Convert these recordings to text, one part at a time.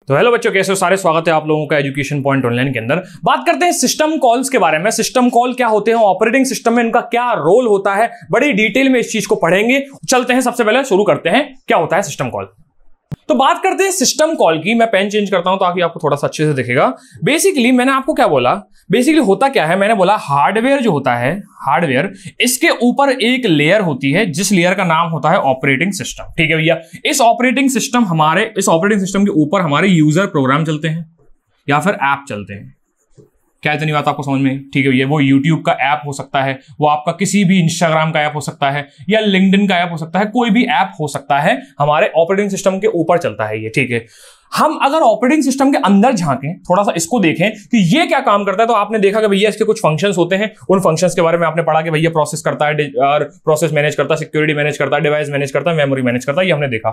तो हेलो बच्चों, कैसे हो सारे? स्वागत है आप लोगों का एजुकेशन पॉइंट ऑनलाइन के अंदर। बात करते हैं सिस्टम कॉल्स के बारे में। सिस्टम कॉल क्या होते हैं, ऑपरेटिंग सिस्टम में इनका क्या रोल होता है, बड़ी डिटेल में इस चीज को पढ़ेंगे। चलते हैं, सबसे पहले शुरू करते हैं क्या होता है सिस्टम कॉल। तो बात करते हैं सिस्टम कॉल की। मैं पेन चेंज करता हूं ताकि आपको थोड़ा सा अच्छे से दिखेगा। बेसिकली मैंने आपको क्या बोला, बेसिकली होता क्या है, मैंने बोला हार्डवेयर जो होता है, हार्डवेयर, इसके ऊपर एक लेयर होती है जिस लेयर का नाम होता है ऑपरेटिंग सिस्टम। ठीक है भैया, इस ऑपरेटिंग सिस्टम के ऊपर हमारे यूजर प्रोग्राम चलते हैं या फिर ऐप चलते हैं। क्या इतनी बात आपको समझ में? ठीक है भैया, वो यूट्यूब का ऐप हो सकता है, वो आपका किसी भी इंस्टाग्राम का ऐप हो सकता है, या लिंक्डइन का ऐप हो सकता है, कोई भी ऐप हो सकता है, हमारे ऑपरेटिंग सिस्टम के ऊपर चलता है ये। ठीक है, हम अगर ऑपरेटिंग सिस्टम के अंदर झांकें, थोड़ा सा इसको देखें कि ये क्या काम करता है, तो आपने देखा कि भैया इसके कुछ फंक्शंस होते हैं। उन फंक्शंस के बारे में आपने पढ़ा कि भैया प्रोसेस करता है, प्रोसेस मैनेज करता है, सिक्योरिटी मैनेज करता है, डिवाइस मैनेज करता है, मेमोरी मैनेज करता है, ये हमने देखा।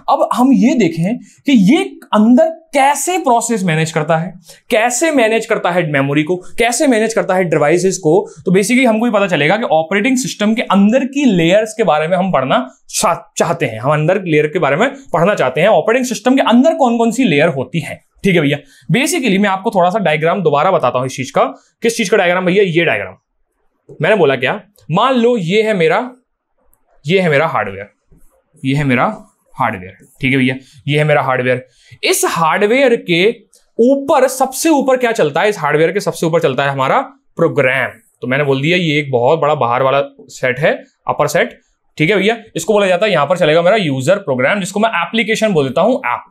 अब हम ये देखें कि ये अंदर कैसे प्रोसेस मैनेज करता है, कैसे मैनेज करता है मेमोरी को, कैसे मैनेज करता है डिवाइसेस को। तो बेसिकली हमको ये पता चलेगा कि ऑपरेटिंग सिस्टम के अंदर की लेयर्स के बारे में हम पढ़ना चाहते हैं। हम अंदर लेयर के बारे में पढ़ना चाहते हैं, ऑपरेटिंग सिस्टम के अंदर कौन कौन सी लेयर होती है। ठीक है भैया, बेसिकली मैं आपको थोड़ा सा डायग्राम दोबारा बताता हूं इस चीज का। किस चीज का डायग्राम भैया? ये डायग्राम मैंने बोला क्या, मान लो ये है मेरा हार्डवेयर, ये है मेरा हार्डवेयर। ठीक है भैया, ये है मेरा हार्डवेयर। इस हार्डवेयर के ऊपर, सबसे ऊपर क्या चलता है? इस हार्डवेयर के सबसे ऊपर चलता है हमारा प्रोग्राम। तो मैंने बोल दिया ये एक बहुत बड़ा बाहर वाला सेट है, अपर सेट। ठीक है भैया, इसको बोला जाता है, यहां पर चलेगा मेरा यूजर प्रोग्राम, जिसको मैं एप्लीकेशन बोल देता हूं, ऐप।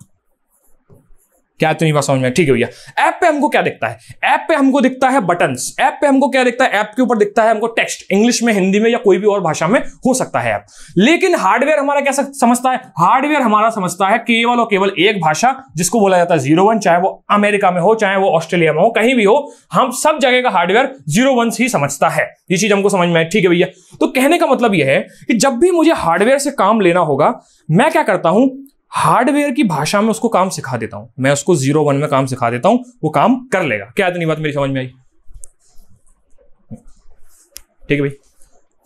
क्या तो नहीं बात समझ में? ठीक है भैया, ऐप पे हमको क्या दिखता है? ऐप पे हमको दिखता है बटन्स। ऐप पे हमको क्या दिखता है? ऐप के ऊपर दिखता है हमको टेक्स्ट, इंग्लिश में, हिंदी में, या कोई भी और भाषा में हो सकता है ऐप। लेकिन हार्डवेयर हमारा क्या समझता है? हार्डवेयर हमारा समझता है केवल और केवल एक भाषा, जिसको बोला जाता है 01। चाहे वो अमेरिका में हो, चाहे वो ऑस्ट्रेलिया में हो, कहीं भी हो, हम सब जगह का हार्डवेयर 01 ही समझता है। ये चीज हमको समझ में है। ठीक है भैया, तो कहने का मतलब यह है कि जब भी मुझे हार्डवेयर से काम लेना होगा, मैं क्या करता हूं, हार्डवेयर की भाषा में उसको काम सिखा देता हूं। मैं उसको 01 में काम सिखा देता हूं, वो काम कर लेगा। क्या इतनी बात मेरी समझ में आई? ठीक है भाई,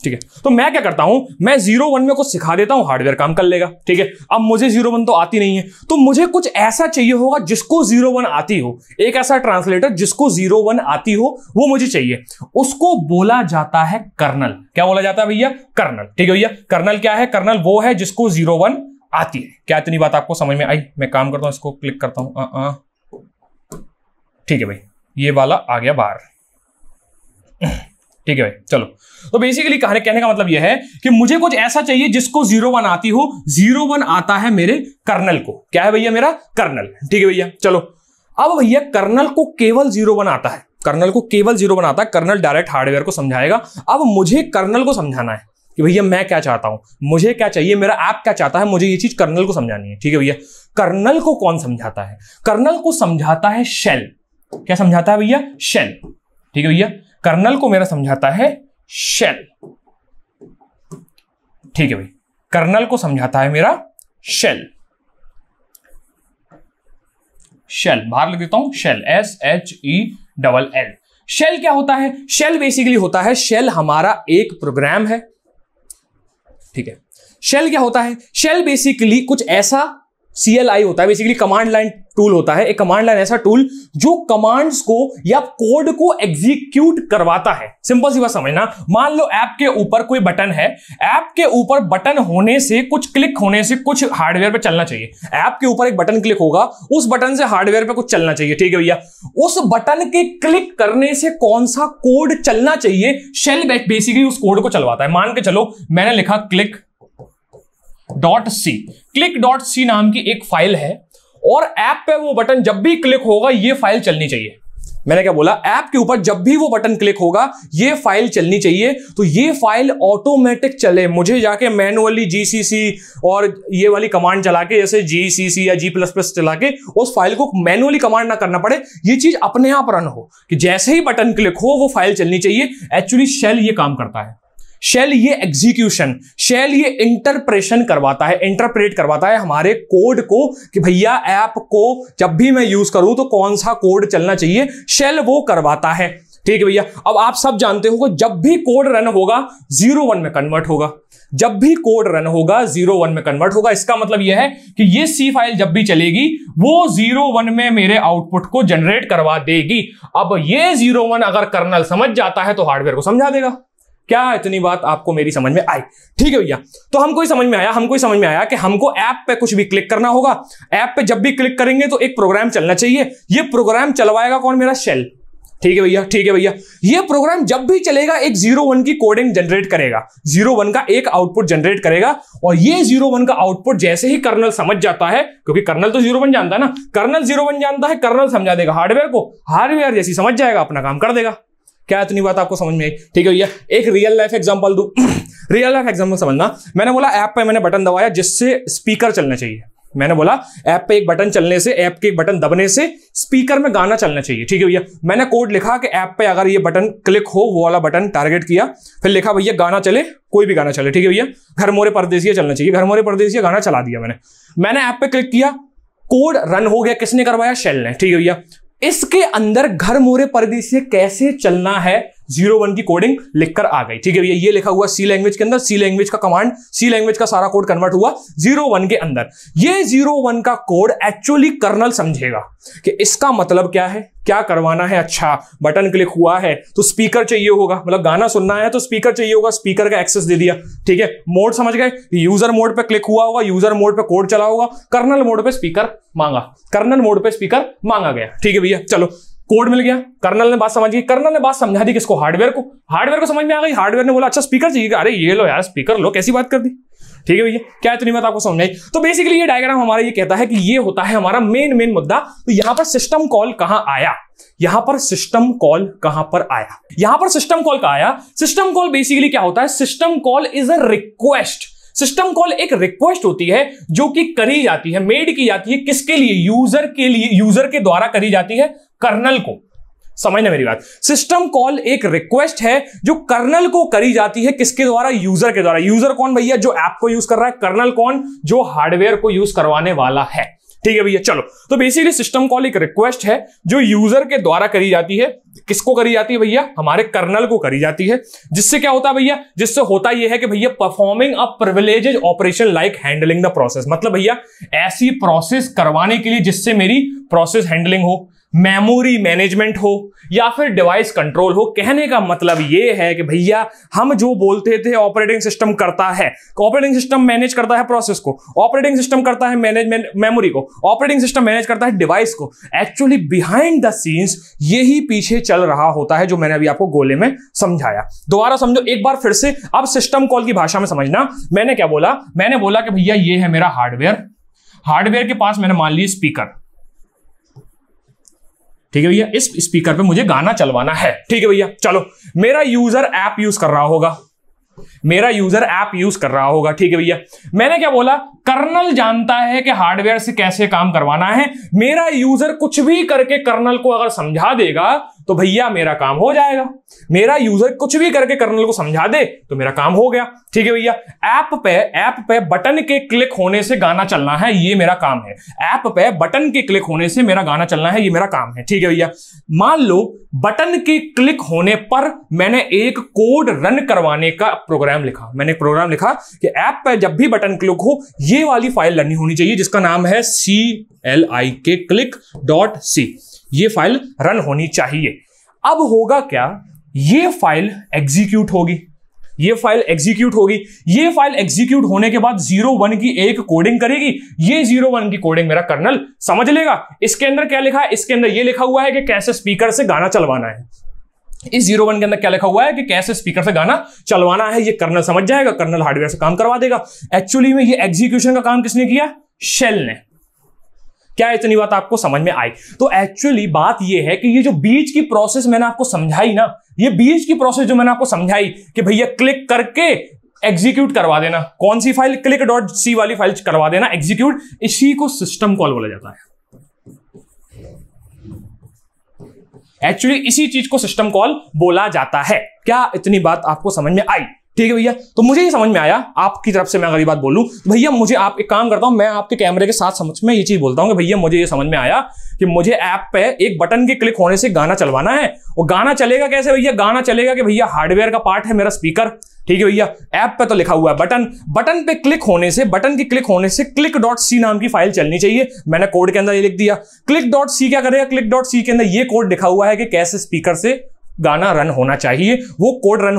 ठीक है। तो मैं क्या करता हूं, मैं 01 में कुछ सिखा देता हूं, हार्डवेयर काम कर लेगा। ठीक है, अब मुझे 01 तो आती नहीं है, तो मुझे कुछ ऐसा चाहिए होगा जिसको 01 आती हो। एक ऐसा ट्रांसलेटर जिसको 01 आती हो, वो मुझे चाहिए। उसको बोला जाता है कर्नल। क्या बोला जाता है भैया? कर्नल। ठीक है भैया, कर्नल क्या है? कर्नल वो है जिसको 01 आती है। क्या इतनी बात आपको समझ में आई? मैं काम करता हूं, इसको क्लिक करता हूं। ठीक है भाई, ये वाला आ गया बाहर। ठीक है भाई, चलो। तो बेसिकली कहने का मतलब यह है कि मुझे कुछ ऐसा चाहिए जिसको 01 आती हो। 01 आता है मेरे कर्नल को। क्या है भैया? मेरा कर्नल। ठीक है भैया, चलो। अब भैया कर्नल को केवल 01 आता है, कर्नल को केवल 01 आता है। कर्नल डायरेक्ट हार्डवेयर को समझाएगा। अब मुझे कर्नल को समझाना है कि भैया मैं क्या चाहता हूं, मुझे क्या चाहिए, मेरा ऐप क्या चाहता है, मुझे ये चीज कर्नल को समझानी है। ठीक है भैया, कर्नल को कौन समझाता है? कर्नल को समझाता है शेल। क्या समझाता है भैया? शेल। ठीक है भैया, कर्नल को मेरा समझाता है शेल। ठीक है भाई, कर्नल को समझाता है मेरा शेल। शेल बाहर लिख देता हूं, शेल, SHELL। शेल क्या होता है? शेल बेसिकली होता है, शेल हमारा एक प्रोग्राम है। ठीक है, शेल क्या होता है? शेल बेसिकली कुछ ऐसा CLI होता है, बेसिकली कमांड लाइन टूल होता है। एक कमांड लाइन ऐसा टूल जो कमांड्स को या कोड को एग्जीक्यूट करवाता है। सिंपल सी बात समझना, मान लो ऐप के ऊपर कोई बटन है, ऐप के ऊपर बटन होने से, कुछ क्लिक होने से कुछ हार्डवेयर पे चलना चाहिए। ऐप के ऊपर एक बटन क्लिक होगा, उस बटन से हार्डवेयर पे कुछ चलना चाहिए। ठीक है भैया, उस बटन के क्लिक करने से कौन सा कोड चलना चाहिए, शेल बेसिकली उस कोड को चलवाता है। मान के चलो मैंने लिखा click.c, click.c नाम की एक फाइल है, और ऐप पे वो बटन जब भी क्लिक होगा ये फाइल चलनी चाहिए। मैंने क्या बोला? ऐप के ऊपर जब भी वो बटन क्लिक होगा ये फाइल चलनी चाहिए। तो ये फाइल ऑटोमेटिक चले, मुझे जाके मैनुअली GCC और ये वाली कमांड चला के, जैसे GCC या G++ चला के उस फाइल को मैनुअली कमांड ना करना पड़े, ये चीज अपने आप रन हो कि जैसे ही बटन क्लिक हो वो फाइल चलनी चाहिए। एक्चुअली शेल ये काम करता है। शेल ये एग्जीक्यूशन, शेल ये इंटरप्रेशन करवाता है, इंटरप्रेट करवाता है हमारे कोड को कि भैया ऐप को जब भी मैं यूज करूं तो कौन सा कोड चलना चाहिए, शेल वो करवाता है। ठीक है भैया, अब आप सब जानते हो कि जब भी कोड रन होगा 01 में कन्वर्ट होगा। जब भी कोड रन होगा 0-1 में कन्वर्ट होगा। इसका मतलब यह है कि ये सी फाइल जब भी चलेगी वो 0-1 में मेरे आउटपुट को जनरेट करवा देगी। अब ये 0-1 अगर कर्नल समझ जाता है तो हार्डवेयर को समझा देगा। क्या इतनी बात आपको मेरी समझ में आई? ठीक है भैया, तो हमको समझ में आया कि हमको ऐप पे कुछ भी क्लिक करना होगा। ऐप पे जब भी क्लिक करेंगे तो एक प्रोग्राम चलना चाहिए। ये प्रोग्राम चलवाएगा कौन? मेरा शेल। ठीक है भैया, ये प्रोग्राम जब भी चलेगा एक 0-1 की कोडिंग जनरेट करेगा, 0-1 का एक आउटपुट जनरेट करेगा। और ये 0-1 का आउटपुट जैसे ही कर्नल समझ जाता है, क्योंकि कर्नल तो 0-1 जानता है ना, कर्नल 0-1 जानता है, कर्नल समझा देगा हार्डवेयर को, हार्डवेयर जैसी समझ जाएगा अपना काम कर देगा। क्या इतनी बात आपको समझ में आई? ठीक है भैया, एक रियल लाइफ एग्जांपल दूं। रियल लाइफ एग्जांपल समझना। मैंने बोला ऐप पे मैंने बटन दबाया जिससे स्पीकर चलना चाहिए। मैंने बोला ऐप पे एक बटन चलने से, ऐप के एक बटन दबने से स्पीकर में गाना चलना चाहिए। ठीक है भैया, मैंने कोड लिखा कि ऐप पे अगर ये बटन क्लिक हो, वो वाला बटन टारगेट किया, फिर लिखा भैया गाना चले, कोई भी गाना चले। ठीक है भैया, घर मोरे परदेसिया चलना चाहिए, घर मोरे परदेसिया गाना चला दिया मैंने ऐप पे क्लिक किया, कोड रन हो गया। किसने करवाया? शेल ने। ठीक है भैया, इसके अंदर घर मोरे परदेसिया कैसे चलना है 0-1 की कोडिंग लिखकर आ गई। ठीक है भैया, ये लिखा हुआ सी लैंग्वेज के अंदर, सी लैंग्वेज का कमांड, सी लैंग्वेज का सारा कोड कन्वर्ट हुआ 0-1 के अंदर। ये 0-1 का कोड एक्चुअली कर्नल समझेगा कि इसका मतलब क्या है, क्या करवाना है। अच्छा, बटन क्लिक हुआ है तो स्पीकर चाहिए होगा, मतलब गाना सुनना है तो स्पीकर चाहिए होगा, स्पीकर का एक्सेस दे दिया। ठीक है, मोड समझ गए, यूजर मोड पे क्लिक हुआ होगा, यूजर मोड पे कोड चला होगा, कर्नल मोड पे स्पीकर मांगा, कर्नल मोड पे स्पीकर मांगा गया। ठीक है भैया, चलो कोड मिल गया, कर्नल ने बात समझ गई, कर्नल ने बात समझा दी किसको? हार्डवेयर को। हार्डवेयर को समझ में आ गई, हार्डवेयर ने बोला अच्छा स्पीकर चाहिए, अरे ये लो यार स्पीकर लो, कैसी बात कर दी। ठीक है भैया, क्या इतनी बात आपको समझ आई? तो बेसिकली ये डायग्राम हमारा ये कहता है कि ये होता है हमारा मेन मुद्दा। तो यहां पर सिस्टम कॉल कहां आया? यहां पर सिस्टम कॉल कहां पर आया? यहां पर सिस्टम कॉल कहां आया? सिस्टम कॉल बेसिकली क्या होता है? System call is a request. System call एक रिक्वेस्ट होती है जो कि करी जाती है, मेड की जाती है किसके लिए? यूजर के लिए, यूजर के द्वारा करी जाती है कर्नल को। समझना मेरी बात, सिस्टम कॉल एक रिक्वेस्ट है जो कर्नल को करी जाती है, किसके द्वारा? यूजर के द्वारा। यूजर कौन भैया? जो ऐप को यूज कर रहा है। कर्नल कौन? जो हार्डवेयर को यूज करवाने वाला है। ठीक है भैया, चलो तो बेसिकली सिस्टम कॉल एक रिक्वेस्ट है जो यूजर के द्वारा करी जाती है। किसको करी जाती है भैया? हमारे कर्नल को करी जाती है। जिससे क्या होता है भैया? जिससे होता यह है कि भैया performing a privileged operation like handling the process. मतलब भैया ऐसी प्रोसेस करवाने के लिए जिससे मेरी प्रोसेस हैंडलिंग हो, मेमोरी मैनेजमेंट हो या फिर डिवाइस कंट्रोल हो। कहने का मतलब यह है कि भैया हम जो बोलते थे ऑपरेटिंग सिस्टम करता है, ऑपरेटिंग सिस्टम मैनेज करता है प्रोसेस को, ऑपरेटिंग सिस्टम करता है मैनेजमेंट मेमोरी को, ऑपरेटिंग सिस्टम मैनेज करता है डिवाइस को, एक्चुअली बिहाइंड द सीन्स यही पीछे चल रहा होता है जो मैंने अभी आपको गोले में समझाया। दोबारा समझो एक बार फिर से, अब सिस्टम कॉल की भाषा में समझना। मैंने क्या बोला? मैंने बोला कि भैया ये है मेरा हार्डवेयर, हार्डवेयर के पास मैंने मान लिया स्पीकर। ठीक है भैया, इस स्पीकर पे मुझे गाना चलवाना है। ठीक है भैया, चलो मेरा यूजर ऐप यूज कर रहा होगा, मेरा यूजर ऐप यूज कर रहा होगा। ठीक है भैया, मैंने क्या बोला? कर्नल जानता है कि हार्डवेयर से कैसे काम करवाना है। मेरा यूजर कुछ भी करके कर्नल को अगर समझा देगा तो भैया मेरा काम हो जाएगा। मेरा यूजर कुछ भी करके कर्नल को समझा दे तो मेरा काम हो गया। ठीक है भैया, ऐप पे बटन के क्लिक होने से गाना चलना है, ये मेरा काम है। ऐप पे बटन के क्लिक होने से मेरा गाना चलना है, ये मेरा काम है। ठीक है भैया, मान लो बटन के क्लिक होने पर मैंने एक कोड रन करवाने का प्रोग्राम लिखा। मैंने एक प्रोग्राम लिखा कि ऐप पे जब भी बटन क्लिक हो ये वाली फाइल रन होनी चाहिए जिसका नाम है CLIK ये फाइल रन होनी चाहिए। अब होगा क्या? ये फाइल एग्जीक्यूट होगी, ये फाइल एग्जीक्यूट होगी। ये फाइल एग्जीक्यूट होने के बाद 0-1 की एक कोडिंग करेगी। ये 0-1 की कोडिंग मेरा कर्नल समझ लेगा। इसके अंदर क्या लिखा है? इसके अंदर ये लिखा हुआ है कि कैसे स्पीकर से गाना चलवाना है। इस 0-1 के अंदर क्या लिखा हुआ है कि कैसे स्पीकर से गाना चलवाना है। ये कर्नल समझ जाएगा, कर्नल हार्डवेयर से काम करवा देगा। एक्चुअली में ये एग्जीक्यूशन का काम किसने किया? शेल ने। क्या इतनी बात आपको समझ में आई? तो एक्चुअली बात ये है कि ये जो बीच की प्रोसेस मैंने आपको समझाई ना, ये बीच की प्रोसेस जो मैंने आपको समझाई कि भैया क्लिक करके एग्जीक्यूट करवा देना, कौन सी फाइल? click.c वाली फाइल करवा देना एग्जीक्यूट, इसी को सिस्टम कॉल बोला जाता है। एक्चुअली इसी चीज को सिस्टम कॉल बोला जाता है। क्या इतनी बात आपको समझ में आई? ठीक है भैया। तो मुझे ये समझ में आया, आपकी तरफ से मैं अगर ये बात बोलूं तो भैया मुझे आप एक काम करता हूं, मैं आपके कैमरे के साथ समझ में ये चीज बोलता हूं कि भैया मुझे ये समझ में आया कि मुझे ऐप पे एक बटन के क्लिक होने से गाना चलवाना है। और गाना चलेगा कैसे भैया? गाना चलेगा कि भैया हार्डवेयर का पार्ट है मेरा स्पीकर, ठीक है भैया। ऐप पे तो लिखा हुआ है बटन, बटन पे क्लिक होने से, बटन के क्लिक होने से click.c नाम की फाइल चलनी चाहिए। मैंने कोड के अंदर ये लिख दिया। click.c क्या करेगा? click.c के अंदर ये कोड लिखा हुआ है कि कैसे स्पीकर से गाना रन होना चाहिए। वो कोड रन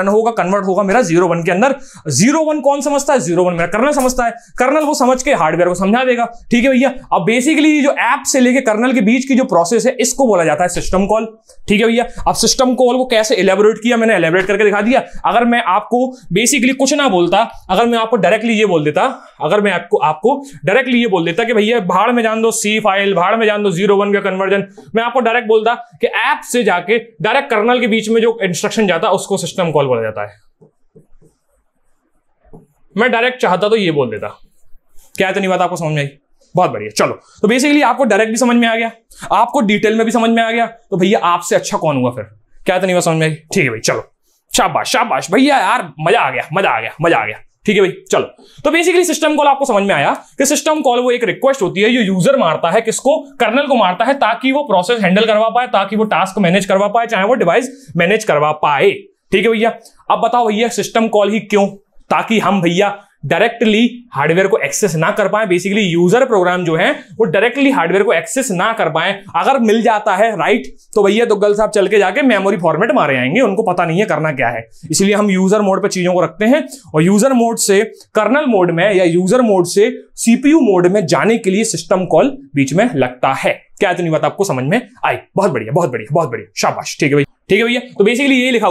होगा, कन्वर्ट होगा मेरा 01 के अंदर। 01 कौन समझता है? 01 मेरा कर्नल समझता है। कर्नल वो समझ के हार्डवेयर को समझा देगा, ठीक है भैया। अब बेसिकली जो ऐप से लेके कर्नल के बीच की जो प्रोसेस है, इसको बोला जाता है सिस्टम कॉल, ठीक है भैया। अब सिस्टम कॉल को कैसे एलेबोरेट किया, मैंने एलेबोरेट करके दिखा दिया। अगर मैं आपको बेसिकली कुछ ना बोलता, अगर मैं आपको डायरेक्टली ये बोल देता, कि भैया भाड़ में जान दो सी फाइल, भाड़ में जान दो 01 का कन्वर्जन, मैं आपको डायरेक्ट बोलता कि ऐप से जाके डायरेक्ट कर्नल के बीच में जो इंस्ट्रक्शन जाता है उसको सिस्टम कॉल बोला जाता है। मैं डायरेक्ट चाहता तो ये बोल देता। क्या इतनी बात आपको समझ में आई? बहुत बढ़िया। चलो, तो बेसिकली आपको डायरेक्ट भी समझ में आ गया, आपको डिटेल में भी समझ में आ गया, तो भैया आपसे अच्छा कौन हुआ फिर? क्या इतनी बात समझ में आई? ठीक है भाई, चलो, शाबाश शाबाश भैया, यार मजा आ गया। ठीक है भाई, चलो। तो बेसिकली सिस्टम कॉल आपको समझ में आया कि सिस्टम कॉल वो एक रिक्वेस्ट होती है जो यूजर मारता है, किसको? कर्नल को मारता है, ताकि वो प्रोसेस हैंडल करवा पाए, ताकि वो टास्क मैनेज करवा पाए, चाहे वो डिवाइस मैनेज करवा पाए, ठीक है भैया। अब बताओ भैया सिस्टम कॉल ही क्यों? ताकि हम भैया डायरेक्टली हार्डवेयर को एक्सेस ना कर पाए। बेसिकली यूजर प्रोग्राम जो है वो डायरेक्टली हार्डवेयर को एक्सेस ना कर पाए। अगर मिल जाता है राइट, तो भैया दुग्गल साहब चल के जाके मेमोरी फॉर्मेट मारे आएंगे, उनको पता नहीं है करना क्या है। इसलिए हम यूजर मोड पे चीजों को रखते हैं, और यूजर मोड से कर्नल मोड में या यूजर मोड से सीपीयू मोड में जाने के लिए सिस्टम कॉल बीच में लगता है। क्या इतनी बात आपको समझ में आई? बहुत बढ़िया, शाबाश। ठीक है भैया। तो बेसिकली यही लिखा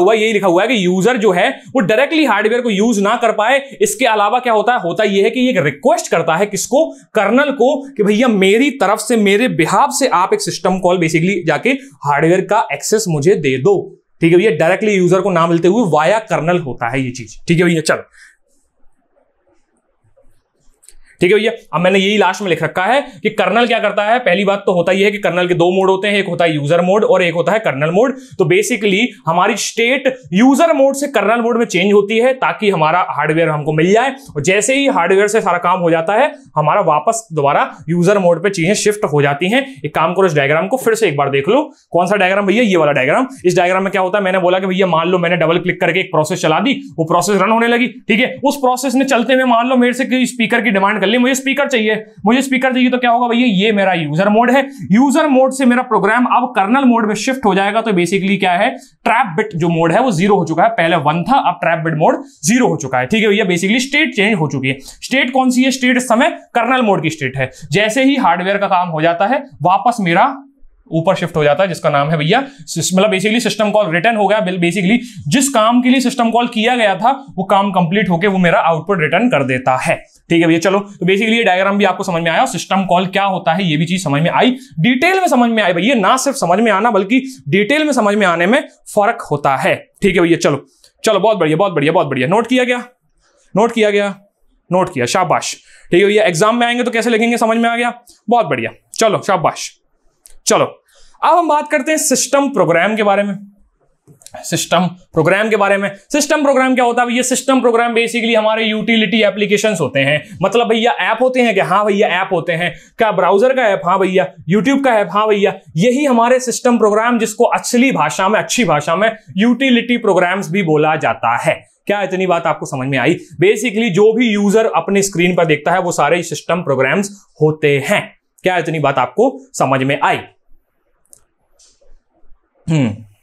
हुआ है कि यूजर जो है वो डायरेक्टली हार्डवेयर को यूज ना कर पाए। इसके अलावा क्या होता है यह कि एक रिक्वेस्ट करता है किसको? कर्नल को, कि भैया मेरी तरफ से, मेरे बिहाफ से आप एक सिस्टम कॉल बेसिकली जाके हार्डवेयर का एक्सेस मुझे दे दो, ठीक है भैया। डायरेक्टली यूजर को ना मिलते हुए वाया कर्नल होता है ये चीज, ठीक है भैया। चलो, ठीक है भैया। अब मैंने यही लास्ट में लिख रखा है कि कर्नल क्या करता है। पहली बात तो होता ही है कि कर्नल के दो मोड होते हैं, एक होता है यूजर मोड और एक होता है कर्नल मोड। तो बेसिकली हमारी स्टेट यूजर मोड से कर्नल मोड में चेंज होती है ताकि हमारा हार्डवेयर हमको मिल जाए, और जैसे ही हार्डवेयर से सारा काम हो जाता है हमारा वापस दोबारा यूजर मोड पे चीजें शिफ्ट हो जाती हैं। एक काम करो, इस डायग्राम को फिर से एक बार देख लो। कौन सा डायग्राम भैया? ये वाला डायग्राम। इस डायग्राम में क्या होता है, मैंने बोला कि भैया मान लो मैंने डबल क्लिक करके एक प्रोसेस चला दी, वो प्रोसेस रन होने लगी, ठीक है। उस प्रोसेस ने चलते हुए मान लो मेरे से स्पीकर की डिमांड कर ली, मुझे स्पीकर चाहिए, तो क्या होगा भैया? ये मेरा यूजर मोड है। यूजर मोड से मेरा प्रोग्राम अब कर्नल मोड में शिफ्ट हो जाएगा। तो बेसिकली क्या है, ट्रैप बिट जो मोड है वो 0 हो चुका है। पहले 1 था, अब ट्रैप बिट मोड 0 हो चुका है, ठीक है भैया। बेसिकली स्टेट चेंज हो चुकी है। स्टेट कौन सी है? स्टेट इस समय कर्नल मोड की स्टेट है। जैसे ही हार्डवेयर का काम हो जाता है वापस मेरा ऊपर शिफ्ट हो जाता है, जिसका नाम है भैया, मतलब बेसिकली सिस्टम कॉल रिटर्न हो गया। बेसिकली जिस काम के लिए सिस्टम कॉल किया गया था वो काम कंप्लीट होकर वो मेरा आउटपुट रिटर्न कर देता है, ठीक है भैया। चलो, तो बेसिकली ये डायग्राम भी आपको समझ में आया, सिस्टम कॉल क्या होता है ये भी चीज समझ में आई, डिटेल में समझ में आई भैया। ना सिर्फ समझ में आना बल्कि डिटेल में समझ में आने में फर्क होता है, ठीक है भैया। चलो, बहुत बढ़िया। नोट किया, शाबाश, ठीक है भैया। एग्जाम में आएंगे तो कैसे लिखेंगे, समझ में आ गया, बहुत बढ़िया। चलो, शाबाश। चलो, अब हम बात करते हैं सिस्टम प्रोग्राम के बारे में। सिस्टम प्रोग्राम क्या होता है? ये सिस्टम प्रोग्राम बेसिकली हमारे यूटिलिटी एप्लीकेशंस होते हैं। मतलब भैया ऐप होते हैं क्या? हाँ भैया ऐप होते हैं। क्या ब्राउजर का ऐप? हाँ भैया। यूट्यूब का ऐप? हाँ भैया। यही हमारे सिस्टम प्रोग्राम, जिसको अच्छी भाषा में यूटिलिटी प्रोग्राम्स भी बोला जाता है। क्या इतनी बात आपको समझ में आई? बेसिकली जो भी यूजर अपने स्क्रीन पर देखता है वो सारे सिस्टम प्रोग्राम्स होते हैं। क्या इतनी बात आपको समझ में आई?